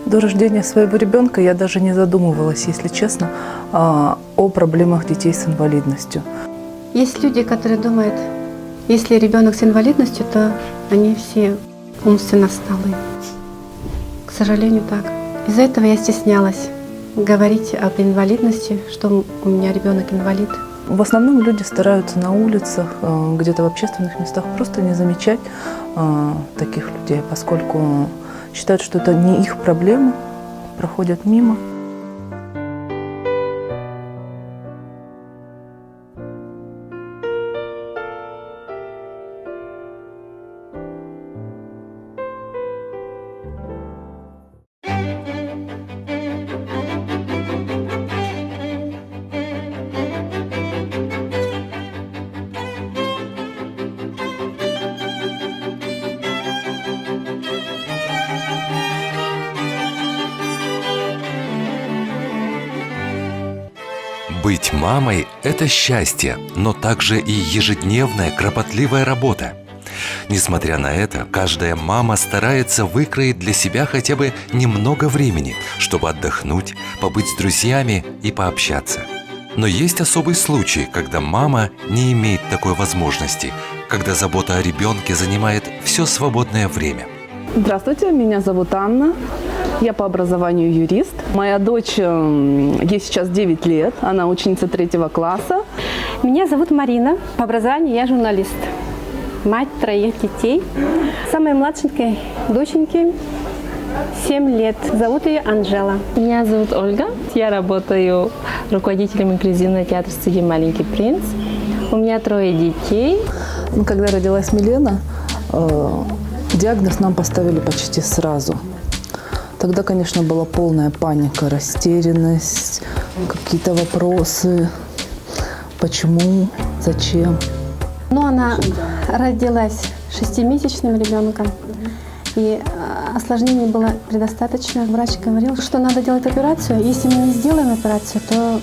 До рождения своего ребенка я даже не задумывалась, если честно, о проблемах детей с инвалидностью. Есть люди, которые думают, если ребенок с инвалидностью, то они все умственно отсталые. К сожалению, так. Из-за этого я стеснялась говорить об инвалидности, что у меня ребенок инвалид. В основном люди стараются на улицах, где-то в общественных местах просто не замечать таких людей, поскольку считают, что это не их проблема, проходят мимо. Быть мамой – это счастье, но также и ежедневная кропотливая работа. Несмотря на это, каждая мама старается выкроить для себя хотя бы немного времени, чтобы отдохнуть, побыть с друзьями и пообщаться. Но есть особый случай, когда мама не имеет такой возможности, когда забота о ребенке занимает все свободное время. Здравствуйте, меня зовут Анна. Я по образованию юрист. Моя дочь, ей сейчас 9 лет, она ученица 3 класса. Меня зовут Марина. По образованию я журналист. Мать 3 детей. Самой младшенькой доченьке 7 лет. Зовут ее Анжела. Меня зовут Ольга. Я работаю руководителем инклюзивного театра студии «Маленький принц». У меня 3 детей. Когда родилась Милена, диагноз нам поставили почти сразу. Тогда, конечно, была полная паника, растерянность, какие-то вопросы, почему, зачем. Но она родилась 6-месячным ребенком, и осложнений было предостаточно. Врач говорил, что надо делать операцию. Если мы не сделаем операцию, то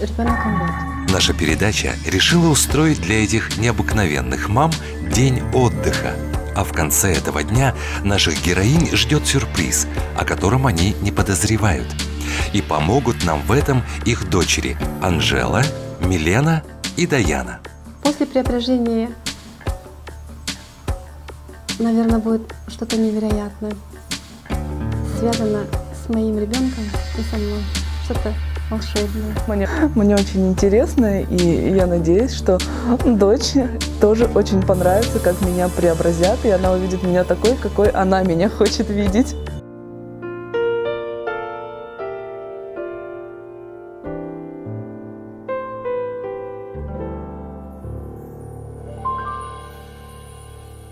ребенок умрет. Наша передача решила устроить для этих необыкновенных мам день отдыха. А в конце этого дня наших героинь ждет сюрприз, о котором они не подозревают. И помогут нам в этом их дочери Анжела, Милена и Даяна. После преображения, наверное, будет что-то невероятное, связано с моим ребенком и со мной. Что-то волшебное. Мне очень интересно, и я надеюсь, что дочь тоже очень понравится, как меня преобразят, и она увидит меня такой, какой она меня хочет видеть.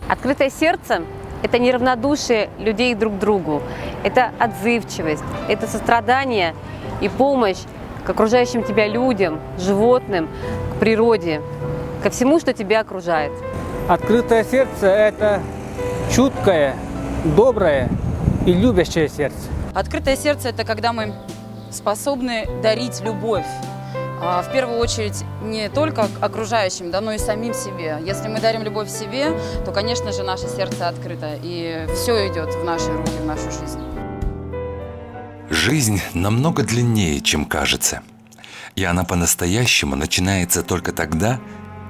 Открытое сердце – это неравнодушие людей друг к другу, это отзывчивость, это сострадание и помощь к окружающим тебя людям, животным, к природе, ко всему, что тебя окружает. Открытое сердце – это чуткое, доброе и любящее сердце. Открытое сердце – это когда мы способны дарить любовь. В первую очередь не только окружающим, да, но и самим себе. Если мы дарим любовь себе, то, конечно же, наше сердце открыто, и все идет в наши руки, в нашу жизнь. Жизнь намного длиннее, чем кажется. И она по-настоящему начинается только тогда,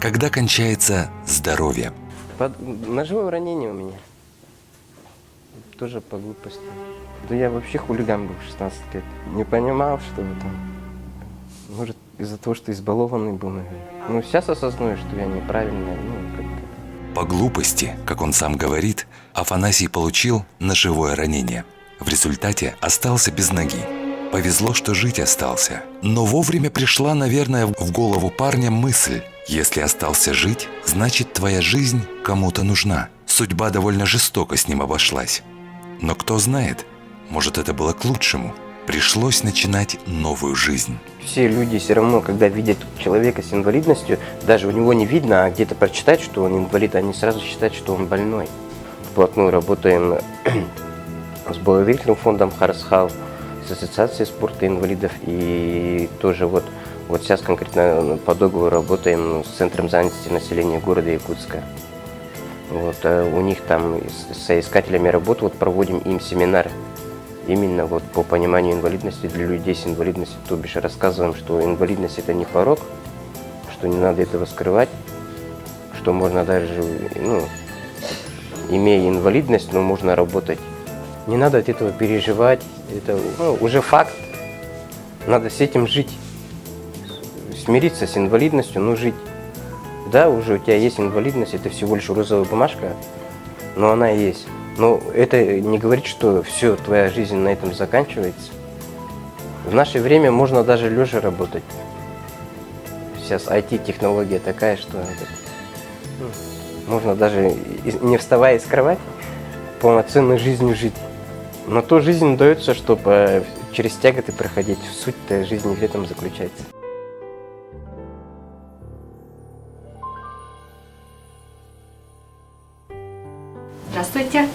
когда кончается здоровье. Ножевое ранение у меня. Тоже по глупости. Да я вообще хулиган был в 16 лет. Не понимал, что там. Может, из-за того, что избалованный был, наверное. Ну, сейчас осознаю, что я неправильно, как-то. По глупости, как он сам говорит, Афанасий получил ножевое ранение. В результате остался без ноги. Повезло, что жить остался. Но вовремя пришла, наверное, в голову парня мысль: если остался жить, значит, твоя жизнь кому-то нужна. Судьба довольно жестоко с ним обошлась. Но кто знает, может, это было к лучшему. Пришлось начинать новую жизнь. Все люди все равно, когда видят человека с инвалидностью, даже у него не видно, а где-то прочитать, что он инвалид, они сразу считают, что он больной. Вплотную работаем с благотворительным фондом «Харасхал», с Ассоциацией спорта инвалидов, и тоже вот сейчас конкретно по договору работаем с Центром занятости населения города Якутска. Вот, у них там с соискателями работы вот проводим им семинар именно вот по пониманию инвалидности для людей с инвалидностью. То бишь рассказываем, что инвалидность это не порок, что не надо этого скрывать, что можно даже, ну, имея инвалидность, но можно работать. Не надо от этого переживать, это уже факт, надо с этим жить, смириться с инвалидностью, но жить. Да, уже у тебя есть инвалидность, это всего лишь розовая бумажка, но она есть. Но это не говорит, что все, твоя жизнь на этом заканчивается. В наше время можно даже лежа работать. Сейчас IT-технология такая, что можно даже не вставая из кровати полноценной жизнью жить. Но то жизнь дается, чтобы через тяготы проходить. Суть-то жизни в этом заключается. Здравствуйте!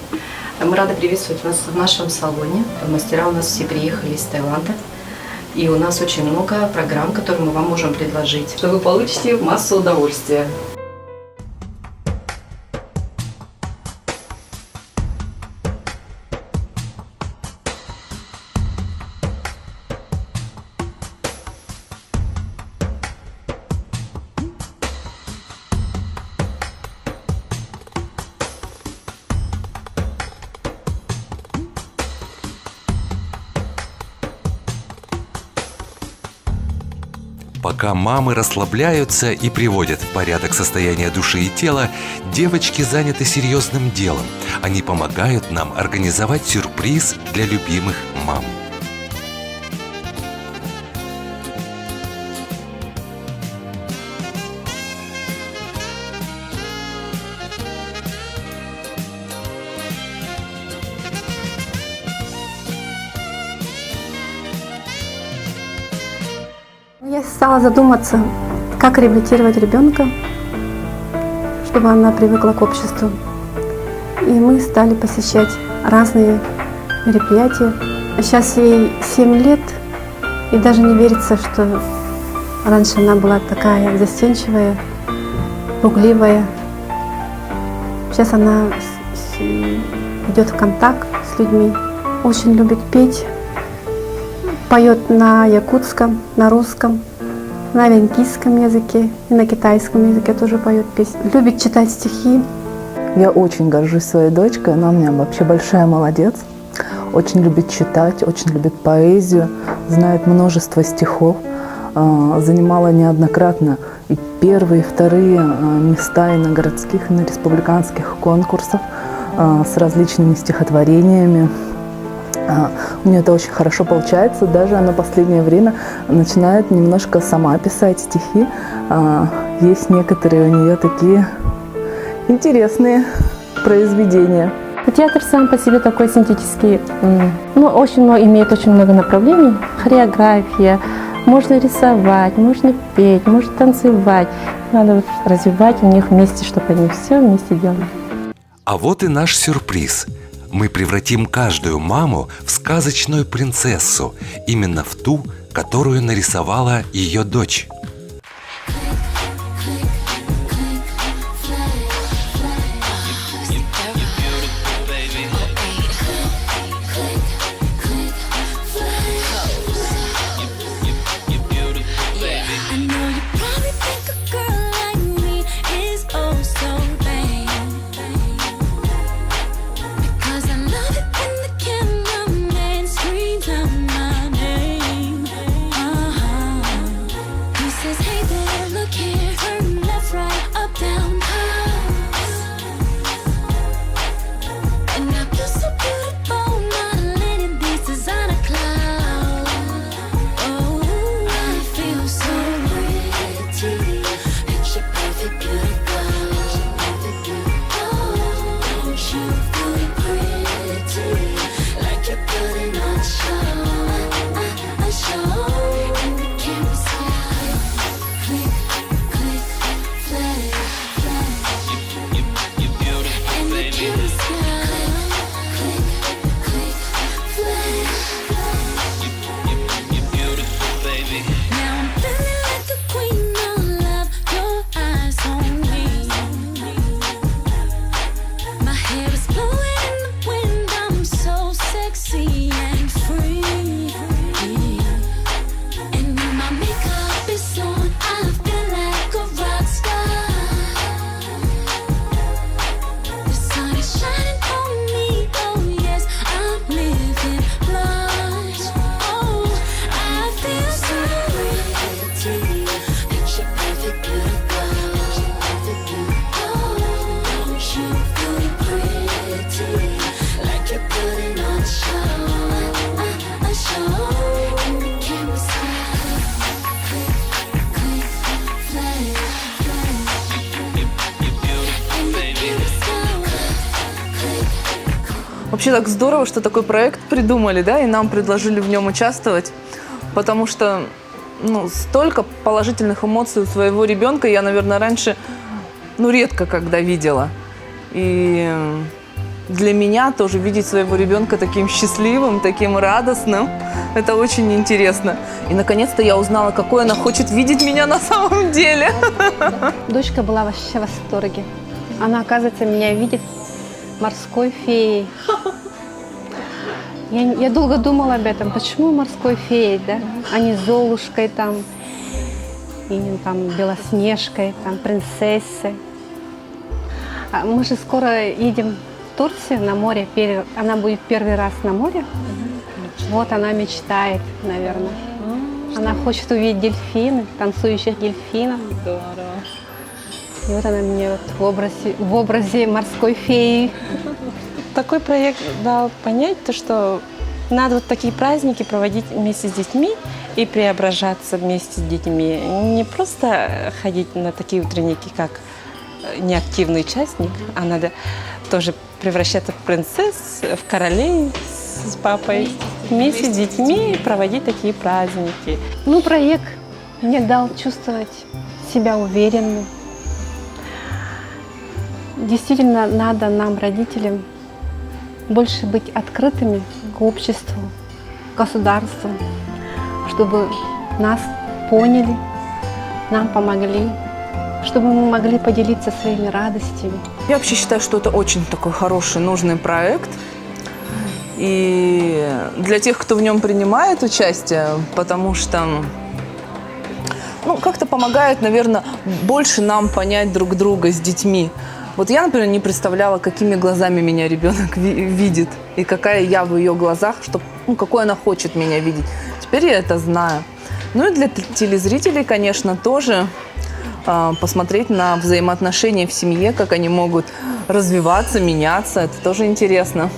Мы рады приветствовать вас в нашем салоне. Мастера у нас все приехали из Таиланда. И у нас очень много программ, которые мы вам можем предложить, что вы получите массу удовольствия. Пока мамы расслабляются и приводят в порядок состояние души и тела, девочки заняты серьезным делом. Они помогают нам организовать сюрприз для любимых мам. Я стала задуматься, как реабилитировать ребенка, чтобы она привыкла к обществу. И мы стали посещать разные мероприятия. Сейчас ей 7 лет, и даже не верится, что раньше она была такая застенчивая, пугливая. Сейчас она идет в контакт с людьми, очень любит петь. Поет на якутском, на русском, на венгийском языке и на китайском языке тоже поет песни. Любит читать стихи. Я очень горжусь своей дочкой, она у меня вообще большая молодец. Очень любит читать, очень любит поэзию, знает множество стихов. Занимала неоднократно и первые, и вторые места и на городских, и на республиканских конкурсах с различными стихотворениями. У нее это очень хорошо получается, даже она в последнее время начинает немножко сама писать стихи. Есть некоторые у нее такие интересные произведения. Театр сам по себе такой синтетический, имеет очень много направлений. Хореография, можно рисовать, можно петь, можно танцевать. Надо развивать у них вместе, чтобы они все вместе делали. А вот и наш сюрприз. Мы превратим каждую маму в сказочную принцессу, именно в ту, которую нарисовала ее дочь. Вообще так здорово, что такой проект придумали, да, и нам предложили в нем участвовать, потому что, ну, столько положительных эмоций у своего ребенка я, наверное, раньше, ну, редко когда видела. И для меня тоже видеть своего ребенка таким счастливым, таким радостным, это очень интересно. И, наконец-то, я узнала, какой она хочет видеть меня на самом деле. Дочка была вообще в восторге. Она, оказывается, меня видит морской феей. Я долго думала об этом. Почему морской феей, да? А не Золушкой там, или там Белоснежкой, там принцессой. А мы же скоро едем в Турцию на море. Она будет первый раз на море. Вот она мечтает, наверное. Она хочет увидеть дельфины, танцующих дельфинов. Здорово. И вот она мне вот в образе морской феи. Такой проект дал понять, то, что надо вот такие праздники проводить вместе с детьми и преображаться вместе с детьми. Не просто ходить на такие утренники, как неактивный участник, а надо тоже превращаться в принцесс, в королей с папой. Вместе с детьми проводить такие праздники. Ну, проект мне дал чувствовать себя уверенной. Действительно, надо нам, родителям, больше быть открытыми к обществу, к государству, чтобы нас поняли, нам помогли, чтобы мы могли поделиться своими радостями. Я вообще считаю, что это очень такой хороший, нужный проект. И для тех, кто в нем принимает участие, потому что, ну, как-то помогает, наверное, больше нам понять друг друга с детьми. Вот я, например, не представляла, какими глазами меня ребенок видит, и какая я в ее глазах, ну, какой она хочет меня видеть. Теперь я это знаю. Ну и для телезрителей, конечно, тоже посмотреть на взаимоотношения в семье, как они могут развиваться, меняться. Это тоже интересно.